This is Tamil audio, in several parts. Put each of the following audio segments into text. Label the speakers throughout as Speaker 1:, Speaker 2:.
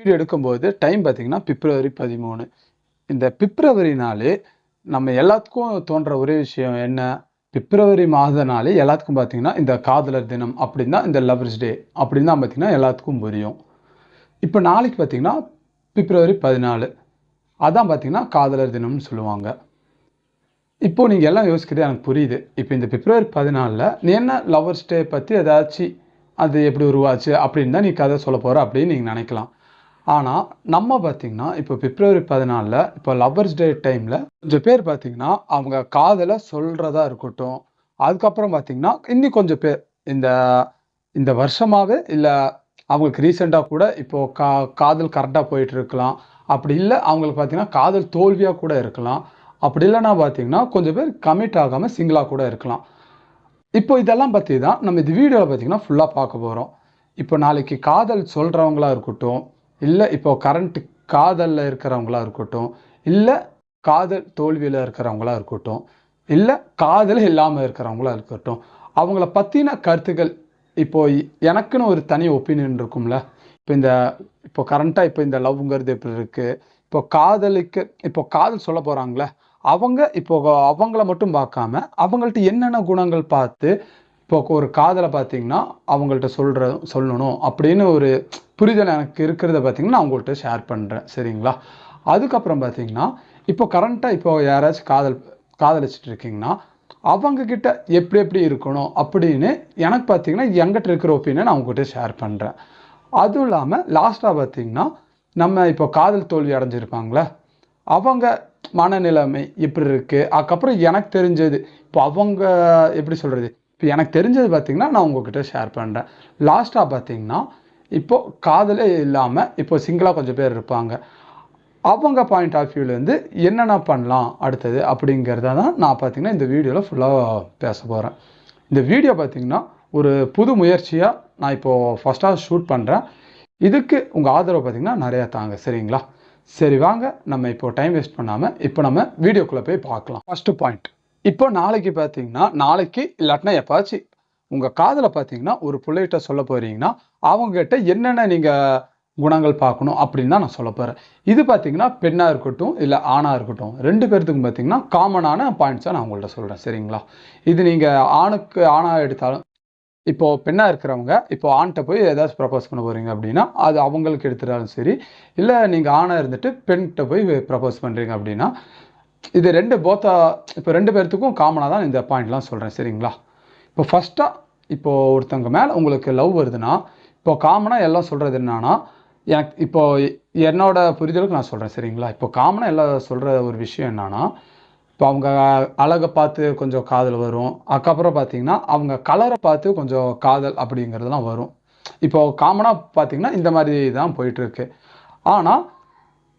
Speaker 1: வீடியோ எடுக்கும்போது டைம் பார்த்தீங்கன்னா பிப்ரவரி 13. இந்த பிப்ரவரினாலே நம்ம எல்லாத்துக்கும் தோன்ற ஒரே விஷயம் என்ன? பிப்ரவரி மாதனாலே எல்லாத்துக்கும் பார்த்தீங்கன்னா இந்த காதலர் தினம் அப்படின்னு தான், இந்த லவ்வர்ஸ் டே அப்படின்னு தான் பார்த்தீங்கன்னா எல்லாத்துக்கும் புரியும். இப்போ நாளைக்கு பார்த்தீங்கன்னா பிப்ரவரி 14, அதான் பார்த்தீங்கன்னா காதலர் தினம்னு சொல்லுவாங்க. இப்போ நீங்கள் எல்லாம் யோசிக்கிறது எனக்கு புரியுது. இப்போ இந்த பிப்ரவரி 14ல் நீ என்ன லவ்வர்ஸ் டே பற்றி ஏதாச்சும் அது எப்படி உருவாச்சு அப்படின்னு தான் நீ கதை சொல்ல போகிற அப்படின்னு நீங்கள் நினைக்கலாம். ஆனால் நம்ம பார்த்தீங்கன்னா இப்போ பிப்ரவரி 14ல் இப்போ லவ்வர்ஸ் டே டைமில் கொஞ்சம் பேர் பார்த்தீங்கன்னா அவங்க காதலை சொல்கிறதா இருக்கட்டும், அதுக்கப்புறம் பார்த்தீங்கன்னா இன்னும் கொஞ்சம் பேர் இந்த இந்த வருஷமாகவே இல்லை அவங்களுக்கு ரீசெண்டாக கூட இப்போது காதல் கரெக்டாக போயிட்டு இருக்கலாம். அப்படி இல்லை அவங்களுக்கு பார்த்தீங்கன்னா காதல் தோல்வியாக கூட இருக்கலாம். அப்படி இல்லைன்னா பார்த்தீங்கன்னா கொஞ்சம் பேர் கமிட் ஆகாமல் சிங்கிளாக கூட இருக்கலாம். இப்போ இதெல்லாம் பற்றி தான் நம்ம இந்த வீடியோவில் பார்த்தீங்கன்னா ஃபுல்லாக பார்க்க போகிறோம். இப்போ நாளைக்கு காதல் சொல்கிறவங்களா இருக்கட்டும், இல்லை இப்போ கரண்ட் காதலில் இருக்கிறவங்களா இருக்கட்டும், இல்லை காதல் தோல்வியில் இருக்கிறவங்களா இருக்கட்டும், இல்லை காதல் இல்லாமல் இருக்கிறவங்களா இருக்கட்டும், அவங்கள பற்றின கருத்துக்கள் இப்போ எனக்குன்னு ஒரு தனி ஒப்பீனியன் இருக்கும்ல. இப்போ கரண்ட்டாக இப்போ இந்த லவ்ங்கிறது எப்படி இருக்குது, இப்போ காதல் சொல்ல போகிறாங்களே அவங்க இப்போ அவங்கள மட்டும் பார்க்காம அவங்கள்ட்ட என்னென்ன குணங்கள் பார்த்து இப்போ ஒரு காதலை பார்த்தீங்கன்னா அவங்கள்ட்ட சொல்லணும் அப்படின்னு ஒரு புரிதல் எனக்கு இருக்கிறத பார்த்தீங்கன்னா நான் உங்கள்கிட்ட ஷேர் பண்ணுறேன். சரிங்களா? அதுக்கப்புறம் பார்த்தீங்கன்னா இப்போ கரண்ட்டாக இப்போ யாராச்சும் காதலிச்சிட்டு இருக்கீங்கன்னா அவங்கக்கிட்ட எப்படி இருக்கணும் அப்படின்னு எனக்கு பார்த்தீங்கன்னா என்கிட்ட இருக்கிற ஒப்பீனியன் நான் உங்கள்கிட்ட ஷேர் பண்ணுறேன். அதுவும் இல்லாமல் லாஸ்ட்டாக பார்த்தீங்கன்னா நம்ம இப்போ காதல் தோல்வி அடைஞ்சிருப்பாங்களே அவங்க மனநிலைமை எப்படி இருக்குது, அதுக்கப்புறம் எனக்கு தெரிஞ்சது இப்போ அவங்க எப்படி சொல்கிறது, இப்போ எனக்கு தெரிஞ்சது பார்த்தீங்கன்னா நான் உங்கள்கிட்ட ஷேர் பண்ணுறேன். லாஸ்ட்டாக பார்த்தீங்கன்னா இப்போது காதலே இல்லாமல் இப்போ சிங்கிளாக கொஞ்சம் பேர் இருப்பாங்க, அவங்க பாயிண்ட் ஆஃப் வியூலேருந்து என்னென்ன பண்ணலாம் அடுத்தது அப்படிங்கிறத தான் நான் பார்த்தீங்கன்னா இந்த வீடியோவில் ஃபுல்லாக பேச போகிறேன். இந்த வீடியோ பார்த்தீங்கன்னா ஒரு புது முயற்சியாக நான் இப்போது ஃபஸ்ட்டாக ஷூட் பண்ணுறேன். இதுக்கு உங்கள் ஆதரவு பார்த்தீங்கன்னா நிறையா தாங்க. சரிங்களா? சரி வாங்க நம்ம இப்போ டைம் வேஸ்ட் பண்ணாமல் இப்போ நம்ம வீடியோக்குள்ளே போய் பார்க்கலாம். ஃபஸ்ட்டு பாயிண்ட், இப்போ நாளைக்கு பார்த்தீங்கன்னா நாளைக்கு இல்லாட்டினா எப்பாச்சும் உங்கள் காதலை பார்த்தீங்கன்னா ஒரு பிள்ளைகிட்ட சொல்ல போகிறீங்கன்னா அவங்ககிட்ட என்னென்ன நீங்கள் குணங்கள் பார்க்கணும் அப்படின்னு தான் நான் சொல்ல போகிறேன். இது பார்த்தீங்கன்னா பெண்ணாக இருக்கட்டும் இல்லை ஆணாக இருக்கட்டும், ரெண்டு பேர்த்துக்கும் பார்த்தீங்கன்னா காமனான பாயிண்ட்ஸாக நான் உங்கள்கிட்ட சொல்கிறேன். சரிங்களா? இது நீங்கள் ஆணாக எடுத்தாலும் இப்போது பெண்ணாக இருக்கிறவங்க இப்போ ஆண்கிட்ட போய் ஏதாச்சும் ப்ரப்போஸ் பண்ண போகிறீங்க அப்படின்னா அது அவங்களுக்கு எடுத்துட்டாலும் சரி, இல்லை நீங்கள் ஆணாக இருந்துட்டு பெண்கிட்ட போய் ப்ரப்போஸ் பண்ணுறீங்க அப்படின்னா இது இப்போ ரெண்டு பேர்த்துக்கும் காமனாக தான் இந்த பாயிண்ட்லாம் சொல்கிறேன். சரிங்களா? இப்போ ஃபஸ்ட்டாக இப்போது ஒருத்தவங்க மேலே உங்களுக்கு லவ் வருதுன்னா இப்போ காமனாக எல்லாம் சொல்கிறது என்னன்னா, எனக்கு இப்போது என்னோட புரிதலுக்கு நான் சொல்கிறேன். சரிங்களா? இப்போ காமனாக எல்லாம் சொல்கிற ஒரு விஷயம் என்னன்னா, இப்போ அவங்க அழகை பார்த்து கொஞ்சம் காதல் வரும், அதுக்கப்புறம் பார்த்தீங்கன்னா அவங்க கலரை பார்த்து கொஞ்சம் காதல் அப்படிங்கிறதுலாம் வரும். இப்போது காமனாக பார்த்தீங்கன்னா இந்த மாதிரி தான் போயிட்டுருக்கு. ஆனால்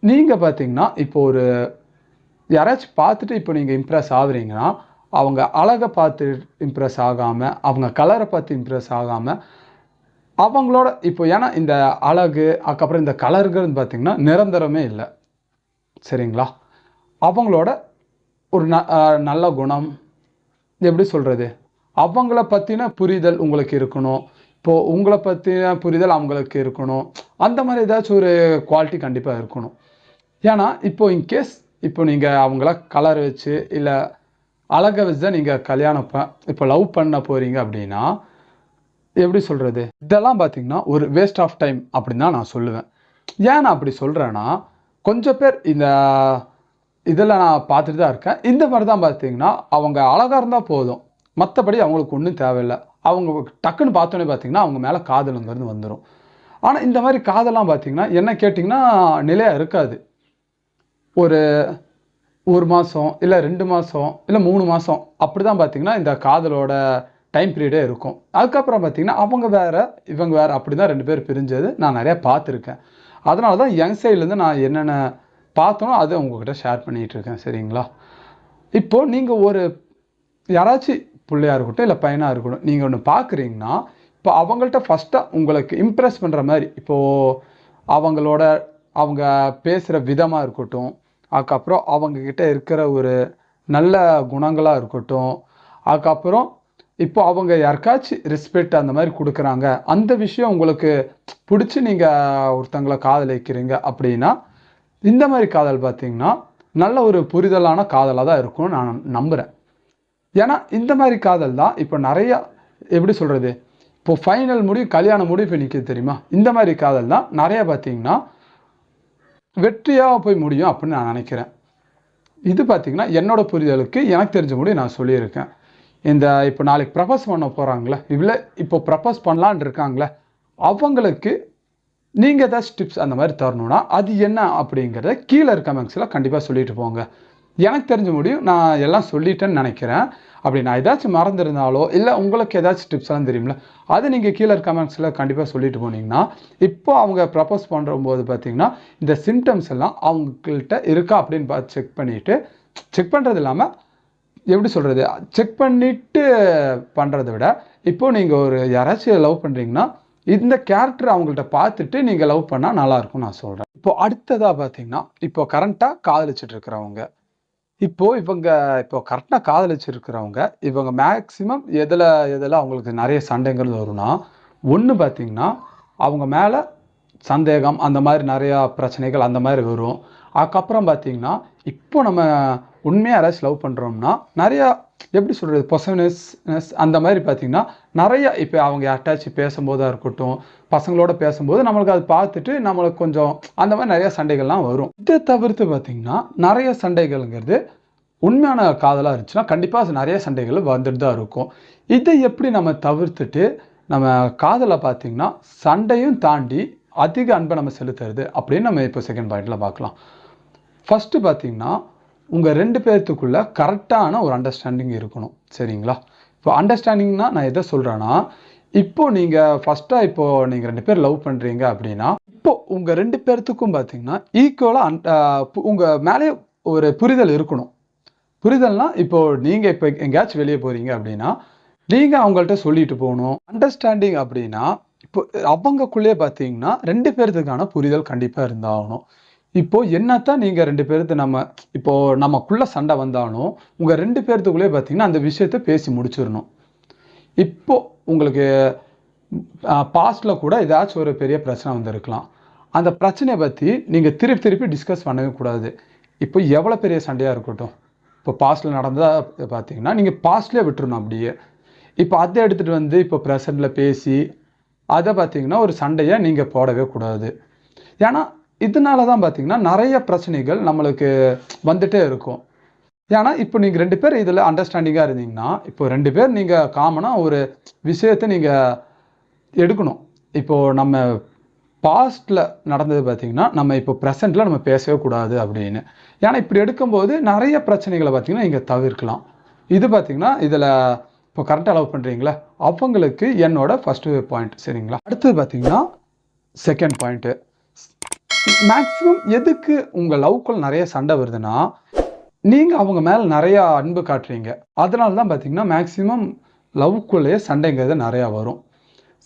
Speaker 1: நீங்கள் பார்த்தீங்கன்னா இப்போ யாராச்சும் பார்த்துட்டு இப்போ நீங்கள் இம்ப்ரெஸ் ஆகுறீங்கன்னா அவங்க அழகை பார்த்து இம்ப்ரெஸ் ஆகாமல், அவங்க கலரை பார்த்து இம்ப்ரெஸ் ஆகாமல் அவங்களோட இப்போ ஏன்னா இந்த அழகு அதுக்கப்புறம் இந்த கலருங்கிறது பார்த்தீங்கன்னா நிரந்தரமே இல்லை. சரிங்களா? அவங்களோட ஒரு நல்ல குணம், எப்படி சொல்கிறது, அவங்கள பற்றின புரிதல் உங்களுக்கு இருக்கணும். இப்போது உங்களை பற்றின புரிதல் அவங்களுக்கு இருக்கணும். அந்த மாதிரி ஏதாச்சும் ஒரு குவாலிட்டி கண்டிப்பாக இருக்கணும். ஏன்னா இப்போது இன்கேஸ் இப்போ நீங்கள் அவங்கள கலர் வச்சு இல்லை அழகை வச்சு தான் நீங்கள் இப்போ லவ் பண்ண போகிறீங்க அப்படின்னா எப்படி சொல்கிறது, இதெல்லாம் பார்த்தீங்கன்னா ஒரு வேஸ்ட் ஆஃப் டைம் அப்படின்னு தான் நான் சொல்லுவேன். ஏன் நான் அப்படி சொல்கிறேன்னா கொஞ்சம் பேர் இதில் நான் பார்த்துட்டு தான் இருக்கேன். இந்த மாதிரி தான் பார்த்தீங்கன்னா அவங்க அழகாக இருந்தால் போதும், மற்றபடி அவங்களுக்கு ஒன்றும் தேவையில்லை. அவங்க டக்குன்னு பார்த்தோன்னே பார்த்தீங்கன்னா அவங்க மேலே காதலுங்கிறது வந்துடும். ஆனால் இந்த மாதிரி காதலாம் பார்த்தீங்கன்னா என்ன கேட்டிங்கன்னா நிலையாக இருக்காது. ஒரு மாதம் இல்லை 2 மாதம் இல்லை 3 மாதம் அப்படி தான் பார்த்தீங்கன்னா இந்த காதலோட டைம் பீரியடே இருக்கும். அதுக்கப்புறம் பார்த்தீங்கன்னா அவங்க வேறு இவங்க வேறு அப்படி தான் 2 பேர் பிரிஞ்சது நான் நிறையா பார்த்துருக்கேன். அதனால தான் யங் சைட்லேருந்து நான் என்னென்ன பார்த்தோம் அதை உங்கள்கிட்ட ஷேர் பண்ணிகிட்ருக்கேன். சரிங்களா? இப்போது நீங்கள் யாராச்சும் பிள்ளையாக இருக்கட்டும் இல்லை பையனாக இருக்கட்டும், நீங்கள் ஒன்று பார்க்குறீங்கன்னா இப்போ அவங்கள்ட்ட ஃபஸ்ட்டாக உங்களுக்கு இம்ப்ரெஸ் பண்ணுற மாதிரி இப்போது அவங்க பேசுகிற விதமாக இருக்கட்டும், அதுக்கப்புறம் அவங்கக்கிட்ட இருக்கிற ஒரு நல்ல குணங்களாக இருக்கட்டும், அதுக்கப்புறம் இப்போ அவங்க யாருக்காச்சும் ரெஸ்பெக்ட் அந்த மாதிரி கொடுக்குறாங்க, அந்த விஷயம் உங்களுக்கு பிடிச்சி நீங்கள் ஒருத்தங்களை காதலிக்கிறீங்க அப்படின்னா இந்த மாதிரி காதல் பார்த்தீங்கன்னா நல்ல ஒரு புரிதலான காதலாக தான் இருக்கும்னு நான் நம்புகிறேன். ஏன்னா இந்த மாதிரி காதல் தான் இப்போ நிறையா எப்படி சொல்கிறது, இப்போ ஃபைனல் முடிவு கல்யாணம் முடிவு இப்போ நிற்கிது தெரியுமா, இந்த மாதிரி காதல் தான் நிறையா பார்த்தீங்கன்னா வெற்றியாக போய் முடியும் அப்படின்னு நான் நினைக்கிறேன். இது பார்த்தீங்கன்னா என்னோட புரிதலுக்கு எனக்கு தெரிஞ்ச முடியும் நான் சொல்லியிருக்கேன். இந்த இப்போ நாளைக்கு ப்ரப்போஸ் பண்ண போகிறாங்களே, இவ்வளோ இப்போ ப்ரப்போஸ் பண்ணலான் இருக்காங்களே, அவங்களுக்கு நீங்கள் ஏதாச்சும் டிப்ஸ் அந்த மாதிரி தரணும்னா அது என்ன அப்படிங்கிறத கீழே இருக்க கமெண்ட்ஸில் கண்டிப்பாக சொல்லிட்டு போங்க. எனக்கு தெரிஞ்ச முடியும் நான் எல்லாம் சொல்லிட்டேன்னு நினைக்கிறேன். அப்படி நான் ஏதாச்சும் மறந்துருந்தாலோ இல்லை உங்களுக்கு ஏதாச்சும் டிப்ஸ் எல்லாம் தெரியுமில்ல, அது நீங்கள் கீழே இருக்க கமெண்ட்ஸில் கண்டிப்பாக சொல்லிட்டு போனீங்கன்னா இப்போ அவங்க ப்ரப்போஸ் பண்ணும்போது பார்த்தீங்கன்னா இந்த சிம்டம்ஸ் எல்லாம் அவங்கள்ட்ட இருக்கா அப்படின்னு பார்த்து செக் பண்ணுறது இல்லாமல் எப்படி சொல்கிறது, செக் பண்ணிவிட்டு பண்ணுறதை விட இப்போது நீங்கள் ஒரு யாராச்சும் லவ் பண்ணுறீங்கன்னா இந்த கேரக்டர் அவங்கள்ட்ட பார்த்துட்டு நீங்கள் லவ் பண்ணால் நல்லாயிருக்கும்னு நான் சொல்கிறேன். இப்போ அடுத்ததாக பார்த்தீங்கன்னா இப்போ கரண்ட்டாக காதலிச்சுட்டு இருக்கிறவங்க, இப்போ கரெக்டாக காதலிச்சிருக்கிறவங்க இவங்க மேக்ஸிமம் எதில் அவங்களுக்கு நிறைய சண்டைங்கிறது வரும்னா, ஒன்று பார்த்தீங்கன்னா அவங்க மேலே சந்தேகம் அந்த மாதிரி நிறையா பிரச்சனைகள் அந்த மாதிரி வரும். அதுக்கப்புறம் பார்த்தீங்கன்னா இப்போ நம்ம உண்மையாக யாராச்சும் லவ் பண்ணுறோம்னா நிறையா எப்படி சொல்கிறது பொசசிவ்னஸ் அந்த மாதிரி பார்த்தீங்கன்னா நிறையா இப்போ அவங்க யார்ட்டாச்சும் பேசும்போதாக இருக்கட்டும், பசங்களோட பேசும்போது நம்மளுக்கு அது பார்த்துட்டு நம்மளுக்கு கொஞ்சம் அந்த மாதிரி நிறையா சண்டைகள்லாம் வரும். இதை தவிர்த்து பார்த்தீங்கன்னா நிறைய சண்டைகள்ங்கிறது உண்மையான காதலாக இருந்துச்சுன்னா கண்டிப்பாக நிறைய சண்டைகள் வந்துட்டு தான் இருக்கும். இதை எப்படி நம்ம தவிர்த்துட்டு நம்ம காதலை பார்த்தீங்கன்னா சண்டையும் தாண்டி அதிக அன்பை நம்ம செலுத்துறது அப்படின்னு நம்ம இப்போ செகண்ட் பாயிண்டில் பார்க்கலாம். ஃபஸ்ட்டு பார்த்தீங்கன்னா உங்கள் 2 பேர்த்துக்குள்ளே கரெக்டான ஒரு அண்டர்ஸ்டாண்டிங் இருக்கணும், சரிங்களா? இப்போ அண்டர்ஸ்டாண்டிங்னா நான் எதை சொல்கிறேன்னா, இப்போது நீங்கள் ஃபஸ்ட்டாக இப்போது நீங்கள் 2 பேர் லவ் பண்ணுறீங்க அப்படின்னா இப்போது உங்கள் 2 பேர்த்துக்கும் பார்த்தீங்கன்னா ஈக்குவலாக உங்கள் மேலே ஒரு புரிதல் இருக்கணும். புரிதல்னா இப்போது நீங்கள் இப்போ எங்கேயாச்சும் வெளியே போகிறீங்க அப்படின்னா நீங்கள் அவங்கள்ட்ட சொல்லிட்டு போகணும். அண்டர்ஸ்டாண்டிங் அப்படின்னா இப்போ அவங்கக்குள்ளேயே பார்த்தீங்கன்னா 2 பேர்த்துக்கான புரிதல் கண்டிப்பாக இருந்தாகணும். இப்போது என்னத்தான் நீங்கள் 2 பேர்த்து இப்போது நமக்குள்ளே சண்டை வந்தாலும் உங்கள் 2 பேர்த்துக்குள்ளேயே பார்த்தீங்கன்னா அந்த விஷயத்தை பேசி முடிச்சிடணும். இப்போது உங்களுக்கு பாஸ்ட்டில் கூட ஏதாச்சும் ஒரு பெரிய பிரச்சனை வந்திருக்கலாம். அந்த பிரச்சனையை பற்றி நீங்கள் திருப்பி டிஸ்கஸ் பண்ணவே கூடாது. இப்போ எவ்வளோ பெரிய சண்டையாக இருக்கட்டும், இப்போ பாஸ்ட்டில் நடந்தால் பார்த்தீங்கன்னா நீங்கள் பாஸ்ட்லேயே விட்டுறணும் அப்படியே. இப்போ அதை எடுத்துகிட்டு வந்து இப்போ ப்ரெசண்டில் பேசி அதை பார்த்தீங்கன்னா ஒரு சண்டையை நீங்கள் போடவே கூடாது. ஏன்னா இதனால தான் பார்த்தீங்கன்னா நிறைய பிரச்சனைகள் நம்மளுக்கு வந்துகிட்டே இருக்கும். ஏன்னா இப்போ நீங்கள் 2 பேர் இதில் அண்டர்ஸ்டாண்டிங்காக இருந்தீங்கன்னா இப்போ 2 பேர் நீங்கள் காமனாக ஒரு விஷயத்தை நீங்கள் எடுக்கணும். இப்போது நம்ம பாஸ்ட்டில் நடந்தது பார்த்தீங்கன்னா நம்ம இப்போ ப்ரெசென்ட்டில் நம்ம பேசவே கூடாது அப்படின்னு. ஏன்னா இப்படி எடுக்கும்போது நிறைய பிரச்சனைகளை பார்த்தீங்கன்னா நீங்கள் தவிர்க்கலாம். இது பார்த்தீங்கன்னா இதில் இப்போ கரெக்டாக லவ் பண்ணுறீங்களா அவங்களுக்கு என்னோட ஃபஸ்ட்டு பாயிண்ட், சரிங்களா? அடுத்தது பார்த்தீங்கன்னா செகண்ட் பாயிண்ட்டு, மேக்ஸிமம் எதுக்கு உங்கள் லவ்க்குள்ள நிறைய சண்டை வருதுன்னா நீங்கள் அவங்க மேலே நிறையா அன்பு காட்டுறீங்க. அதனால தான் பார்த்தீங்கன்னா மேக்ஸிமம் லவ்க்குள்ளேயே சண்டைங்கிறது நிறையா வரும்.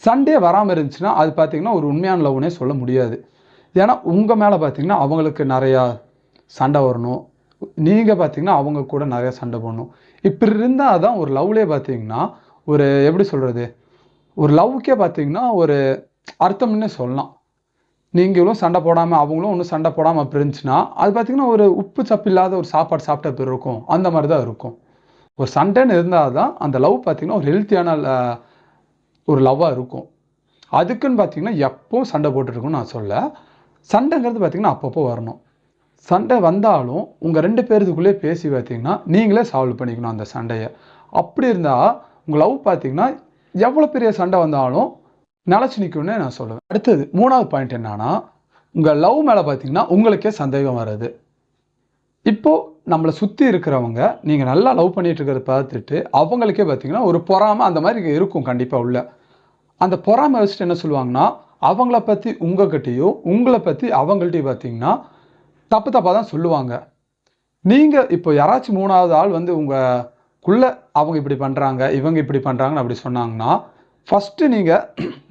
Speaker 1: சண்டே வராமல் இருந்துச்சுன்னா அது பார்த்தீங்கன்னா ஒரு உண்மையான லவ்னே சொல்ல முடியாது. ஏன்னா உங்கள் மேலே பார்த்தீங்கன்னா அவங்களுக்கு நிறையா சண்டை வரணும், நீங்கள் பார்த்தீங்கன்னா அவங்க கூட நிறையா சண்டை போடணும். இப்படி இருந்தால் தான் ஒரு லவ்லேயே பார்த்தீங்கன்னா ஒரு எப்படி சொல்கிறது, ஒரு லவ்வுக்கே பார்த்தீங்கன்னா ஒரு அர்த்தம்னே சொல்லலாம். நீங்களும் சண்டை போடாமல் அவங்களும் ஒன்றும் சண்டை போடாமல் அப்படி இருந்துச்சுன்னா அது பார்த்தீங்கன்னா ஒரு உப்பு சப்பு இல்லாத ஒரு சாப்பாடு சாப்பிட்ட பேர் இருக்கும், அந்த மாதிரி தான் இருக்கும். ஒரு சண்டைன்னு இருந்தால் தான் அந்த லவ் பார்த்தீங்கன்னா ஒரு ஹெல்த்தியான ஒரு லவ்வாக இருக்கும். அதுக்குன்னு பார்த்தீங்கன்னா எப்போவும் சண்டை போட்டுருக்குன்னு நான் சொல்ல, சண்டைங்கிறது பார்த்தீங்கன்னா அப்பப்போ வரணும். சண்டை வந்தாலும் உங்கள் 2 பேருக்குள்ளே பேசி பார்த்தீங்கன்னா நீங்களே சால்வ் பண்ணிக்கணும் அந்த சண்டையை. அப்படி இருந்தால் உங்கள் லவ் பார்த்தீங்கன்னா எவ்வளோ பெரிய சண்டை வந்தாலும் நிலச்சி நிற்கும்னு நான் சொல்லுவேன். அடுத்தது 3வது பாயிண்ட் என்னன்னா, உங்கள் லவ் மேலே பார்த்தீங்கன்னா உங்களுக்கே சந்தேகம் வராது. இப்போது நம்மளை சுற்றி இருக்கிறவங்க நீங்கள் நல்லா லவ் பண்ணிகிட்டு இருக்கிறத பார்த்துட்டு அவங்களுக்கே பார்த்தீங்கன்னா ஒரு பொறாமை அந்த மாதிரி இருக்கும் கண்டிப்பாக உள்ள. அந்த பொறாமை வச்சுட்டு என்ன சொல்லுவாங்கன்னா அவங்கள பற்றி உங்கள்கிட்டையோ உங்களை பற்றி அவங்கள்ட்டையும் பார்த்தீங்கன்னா தப்பாக தான் சொல்லுவாங்க. நீங்கள் இப்போ யாராச்சும் 3வது ஆள் வந்து உங்களுக்குள்ளே அவங்க இப்படி பண்ணுறாங்க இவங்க இப்படி பண்ணுறாங்கன்னு அப்படி சொன்னாங்கன்னா ஃபஸ்ட்டு நீங்கள்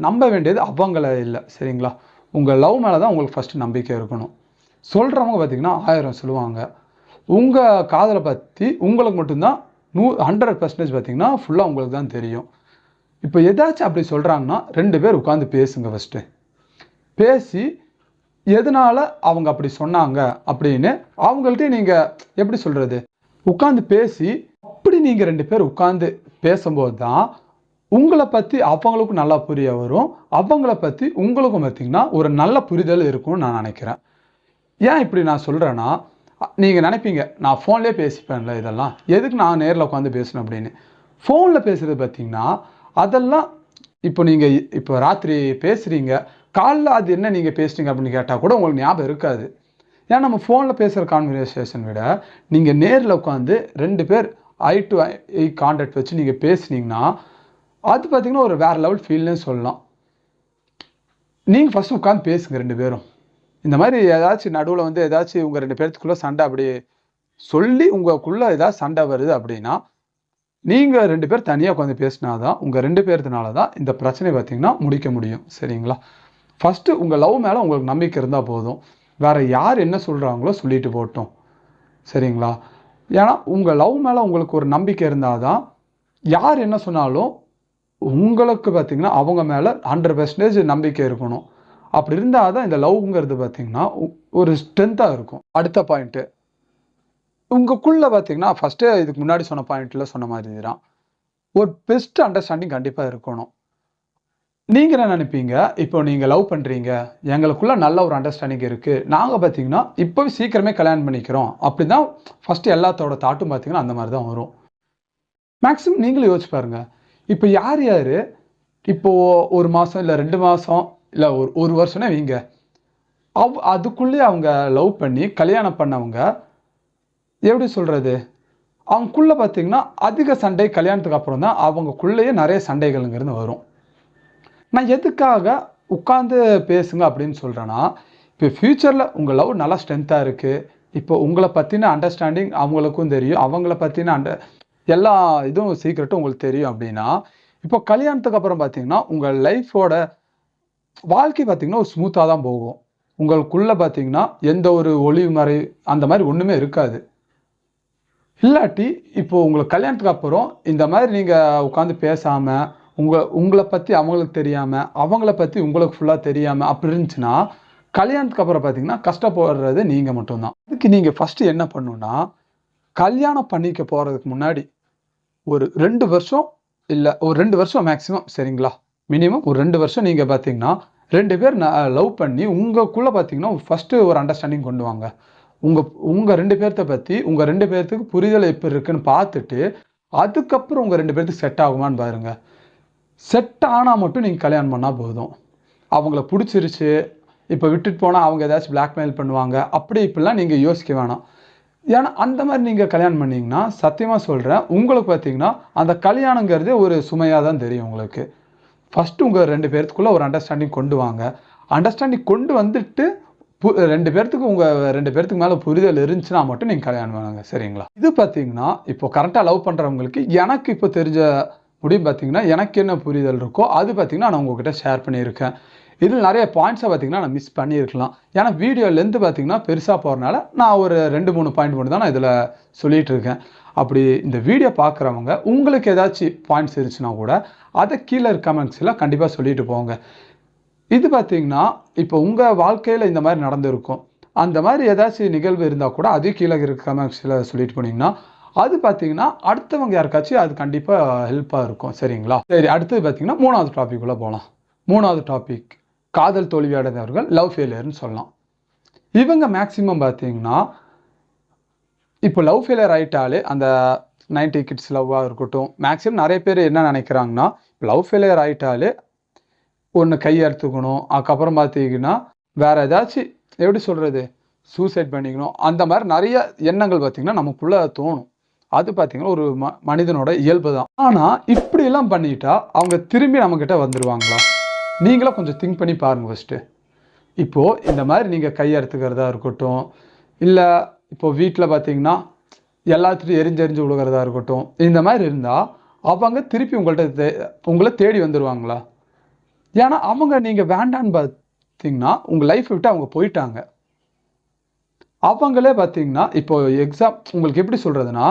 Speaker 1: நம்ப வேண்டியது அவங்கள இல்லை, சரிங்களா? உங்கள் லவ் மேலே தான் உங்களுக்கு ஃபஸ்ட்டு நம்பிக்கை இருக்கணும். சொல்கிறவங்க பார்த்தீங்கன்னா 1000 சொல்லுவாங்க. உங்கள் காதலை பற்றி உங்களுக்கு மட்டும்தான் 100% பார்த்தீங்கன்னா ஃபுல்லாக உங்களுக்கு தான் தெரியும். இப்போ ஏதாச்சும் அப்படி சொல்கிறாங்கன்னா 2 பேர் உட்காந்து பேசுங்க ஃபஸ்ட்டு. பேசி எதனால அவங்க அப்படி சொன்னாங்க அப்படின்னு அவங்கள்ட்ட நீங்கள் எப்படி சொல்கிறது, உட்காந்து பேசி அப்படி நீங்கள் 2 பேர் உட்காந்து பேசும்போது தான் உங்களை பற்றி அவங்களுக்கும் நல்லா புரிய வரும். அவங்கள பற்றி உங்களுக்கும் பார்த்தீங்கன்னா ஒரு நல்ல புரிதல் இருக்கும்னு நான் நினைக்கிறேன். ஏன் இப்படி நான் சொல்கிறேன்னா, நீங்கள் நினைப்பீங்க நான் ஃபோன்லேயே பேசிப்பேன்ல இதெல்லாம், எதுக்கு நான் நேரில் உட்காந்து பேசணும் அப்படின்னு. ஃபோனில் பேசுகிறது பார்த்தீங்கன்னா அதெல்லாம் இப்போ நீங்கள் இப்போ ராத்திரி பேசுகிறீங்க, காலைல அது என்ன நீங்கள் பேசுறீங்க அப்படின்னு கேட்டால் கூட உங்களுக்கு ஞாபகம் இருக்காது. ஏன்னா நம்ம ஃபோனில் பேசுகிற கான்வர்சேஷன் விட நீங்கள் நேரில் உட்காந்து 2 பேர் ஐ டு ஐ கான்டாக்ட் வச்சு நீங்கள் பேசுனீங்கன்னா அது பார்த்தீங்கன்னா ஒரு வேறு லெவல் ஃபீல்னே சொல்லலாம். நீங்கள் ஃபஸ்ட்டு உட்காந்து பேசுங்க 2 பேரும். இந்த மாதிரி ஏதாச்சும் நடுவில் வந்து ஏதாச்சும் உங்கள் 2 பேர்த்துக்குள்ளே சண்டை அப்படி சொல்லி உங்களுக்குள்ளே ஏதாவது சண்டை வருது அப்படின்னா நீங்கள் 2 பேர் தனியாக உட்காந்து பேசினா தான் உங்கள் 2 பேர்த்துனால தான் இந்த பிரச்சனை பார்த்தீங்கன்னா முடிக்க முடியும். சரிங்களா? ஃபஸ்ட்டு உங்கள் லவ் மேலே உங்களுக்கு நம்பிக்கை இருந்தால் போதும். வேறு யார் என்ன சொல்கிறாங்களோ சொல்லிட்டு போகட்டும். சரிங்களா? ஏன்னா உங்கள் லவ் மேலே உங்களுக்கு ஒரு நம்பிக்கை இருந்தால் தான் யார் என்ன சொன்னாலும் உங்களுக்கு பார்த்தீங்கன்னா அவங்க மேலே 100% நம்பிக்கை இருக்கணும். அப்படி இருந்தால் தான் இந்த லவ்ங்கிறது பார்த்தீங்கன்னா ஒரு ஸ்ட்ரென்த்தாக இருக்கும். அடுத்த பாயிண்ட்டு, உங்களுக்குள்ளே பார்த்தீங்கன்னா ஃபஸ்ட்டு இதுக்கு முன்னாடி சொன்ன பாயிண்ட்டில் சொன்ன மாதிரி தான் ஒரு பெஸ்ட் அண்டர்ஸ்டாண்டிங் கண்டிப்பாக இருக்கணும். நீங்கள் என்ன நினைப்பீங்க, இப்போ நீங்கள் லவ் பண்ணுறீங்க, எங்களுக்குள்ளே நல்ல ஒரு அண்டர்ஸ்டாண்டிங் இருக்குது, நாங்கள் பார்த்தீங்கன்னா இப்போவே சீக்கிரமே கல்யாணம் பண்ணிக்கிறோம் அப்படி தான் ஃபஸ்ட்டு எல்லாத்தோட தாட்டும் பார்த்தீங்கன்னா அந்த மாதிரி தான் வரும். மேக்ஸிமம் நீங்களும் யோசிச்சு பாருங்கள். இப்போ யார் யார் இப்போது 1 மாதம் இல்லை 2 மாதம் இல்லை ஒரு வருஷமே வைங்க, அதுக்குள்ளேயே அவங்க லவ் பண்ணி கல்யாணம் பண்ணவங்க எப்படி சொல்கிறது, அவங்களுக்குள்ளே பார்த்தீங்கன்னா அதிக சண்டை கல்யாணத்துக்கு அப்புறம் தான் அவங்களுக்குள்ளேயே நிறைய சண்டைகள்ங்கிறது வரும். நான் எதுக்காக உட்காந்து பேசுங்க அப்படின்னு சொல்கிறேன்னா, இப்போ ஃப்யூச்சரில் உங்கள் லவ் நல்லா ஸ்ட்ரென்த்தாக இருக்குது, இப்போ உங்களை பற்றின அண்டர்ஸ்டாண்டிங் அவங்களுக்கும் தெரியும், அவங்கள பற்றின எல்லா இதுவும் சீக்ரெட்டும் உங்களுக்கு தெரியும் அப்படின்னா, இப்போ கல்யாணத்துக்கு அப்புறம் பார்த்தீங்கன்னா உங்கள் லைஃபோட வாழ்க்கை பார்த்தீங்கன்னா ஒரு ஸ்மூத்தாக தான் போகும். உங்களுக்குள்ளே பார்த்தீங்கன்னா எந்த ஒரு ஒளிவு மறை அந்த மாதிரி ஒன்றுமே இருக்காது. இல்லாட்டி இப்போ உங்களுக்கு கல்யாணத்துக்கு அப்புறம் இந்த மாதிரி நீங்கள் உட்காந்து பேசாமல் உங்களை பற்றி அவங்களுக்கு தெரியாமல் அவங்கள பற்றி உங்களுக்கு ஃபுல்லாக தெரியாமல் அப்படி இருந்துச்சுன்னா கல்யாணத்துக்கு அப்புறம் பார்த்தீங்கன்னா கஷ்டப்படுறது நீங்கள் மட்டும்தான். அதுக்கு நீங்கள் ஃபஸ்ட்டு என்ன பண்ணணுன்னா, கல்யாணம் பண்ணிக்க போகிறதுக்கு முன்னாடி ஒரு 2 வருஷம் இல்லை ஒரு 2 வருஷம் மேக்ஸிமம், சரிங்களா, மினிமம் ஒரு 2 வருஷம் நீங்கள் பார்த்தீங்கன்னா 2 பேர் லவ் பண்ணி உங்களுக்குள்ளே பார்த்தீங்கன்னா ஃபஸ்ட்டு ஒரு அண்டர்ஸ்டாண்டிங் கொண்டு வாங்க. உங்கள் 2 பேர்த்த பற்றி உங்கள் 2 பேர்த்துக்கு புரிதல் எப்படி இருக்குன்னு பார்த்துட்டு அதுக்கப்புறம் உங்கள் 2 பேர்த்துக்கு செட் ஆகுமான்னு பாருங்கள். செட் ஆனால் மட்டும் நீங்கள் கல்யாணம் பண்ணால் போதும். அவங்கள பிடிச்சிருச்சு, இப்போ விட்டுட்டு போனால் அவங்க ஏதாச்சும் பிளாக்மெயில் பண்ணுவாங்க, அப்படி இப்படிலாம் நீங்கள் யோசிக்க வேணாம். ஏன்னா அந்த மாதிரி நீங்கள் கல்யாணம் பண்ணிங்கன்னா சத்தியமாக சொல்கிறேன், உங்களுக்கு பார்த்தீங்கன்னா அந்த கல்யாணங்கிறது ஒரு சுமையாக தான் தெரியும் உங்களுக்கு. ஃபஸ்ட்டு உங்கள் 2 பேர்த்துக்குள்ளே ஒரு அண்டர்ஸ்டாண்டிங் கொண்டு வாங்க. அண்டர்ஸ்டாண்டிங் கொண்டு வந்துட்டு 2 பேர்த்துக்கு உங்கள் 2 பேர்த்துக்கு மேலே புரிதல் இருந்துச்சுன்னா மட்டும் நீங்கள் கல்யாணம் பண்ணுங்க. சரிங்களா? இது பார்த்தீங்கன்னா இப்போ கரெக்டாக லவ் பண்ணுறவங்களுக்கு எனக்கு இப்போ தெரிஞ்ச முடியும் பார்த்தீங்கன்னா எனக்கு என்ன புரிதல் இருக்கோ அது பார்த்தீங்கன்னா நான் உங்கள்கிட்ட ஷேர் பண்ணியிருக்கேன். இதில் நிறைய பாயிண்ட்ஸை பார்த்தீங்கன்னா நான் மிஸ் பண்ணியிருக்கலாம். ஏன்னா வீடியோலேருந்து பார்த்தீங்கன்னா பெருசாக போகிறனால நான் ஒரு 2-3 பாயிண்ட் மட்டும் தான் நான் இதில் சொல்லிகிட்டு இருக்கேன். அப்படி இந்த வீடியோ பார்க்குறவங்க உங்களுக்கு ஏதாச்சும் பாயிண்ட்ஸ் இருந்துச்சுன்னா கூட அதை கீழே இருக்க கமெண்ட்ஸில் கண்டிப்பாக சொல்லிட்டு போங்க. இது பார்த்தீங்கன்னா இப்போ உங்கள் வாழ்க்கையில் இந்த மாதிரி நடந்திருக்கும், அந்த மாதிரி ஏதாச்சும் நிகழ்வு இருந்தால் கூட அதையும் கீழே இருக்க கமெண்ட்ஸில் சொல்லிட்டு போனீங்கன்னா அது பார்த்தீங்கன்னா அடுத்தவங்க யாருக்காச்சும் அது கண்டிப்பாக ஹெல்ப்பாக இருக்கும். சரிங்களா? சரி, அடுத்தது பார்த்தீங்கன்னா 3வது டாபிக்குள்ளே போகலாம். 3வது டாபிக், காதல் தோல்வி அடைந்தவர்கள், லவ் ஃபெயிலியர்னு சொல்லலாம். இவங்க மேக்ஸிமம் பார்த்தீங்கன்னா இப்போ லவ் ஃபெயிலியர் ஆகிட்டாலே அந்த 90 கிட்ஸ் லவ்வாக இருக்கட்டும், மேக்ஸிமம் நிறைய பேர் என்ன நினைக்கிறாங்கன்னா லவ் ஃபெயிலியர் ஆகிட்டாலே ஒன்று கையெடுத்துக்கணும், அதுக்கப்புறம் பார்த்தீங்கன்னா வேறு ஏதாச்சும் எப்படி சொல்கிறது சூசைட் பண்ணிக்கணும், அந்த மாதிரி நிறைய எண்ணங்கள் பார்த்தீங்கன்னா நமக்குள்ளே தோணும். அது பார்த்தீங்கன்னா ஒரு மனிதனோட இயல்பு தான். ஆனால் இப்படியெல்லாம் பண்ணிட்டா அவங்க திரும்பி நம்மக்கிட்ட வந்துடுவாங்களா? நீங்களும் கொஞ்சம் திங்க் பண்ணி பாருங்கள் ஃபஸ்ட்டு. இப்போது இந்த மாதிரி நீங்கள் கையெடுத்துக்கிறதா இருக்கட்டும், இல்லை இப்போ வீட்டில் பார்த்தீங்கன்னா எல்லாத்துட்டும் எரிஞ்செறிஞ்சு விழுகிறதா இருக்கட்டும், இந்த மாதிரி இருந்தால் அவங்க திருப்பி உங்களை தேடி வந்துடுவாங்களா? ஏன்னா அவங்க நீங்கள் வேண்டான்னு பார்த்தீங்கன்னா உங்கள் லைஃப்பை விட்டு அவங்க போயிட்டாங்க. அவங்களே பார்த்தீங்கன்னா இப்போ எக்ஸாம் உங்களுக்கு எப்படி சொல்கிறதுனா,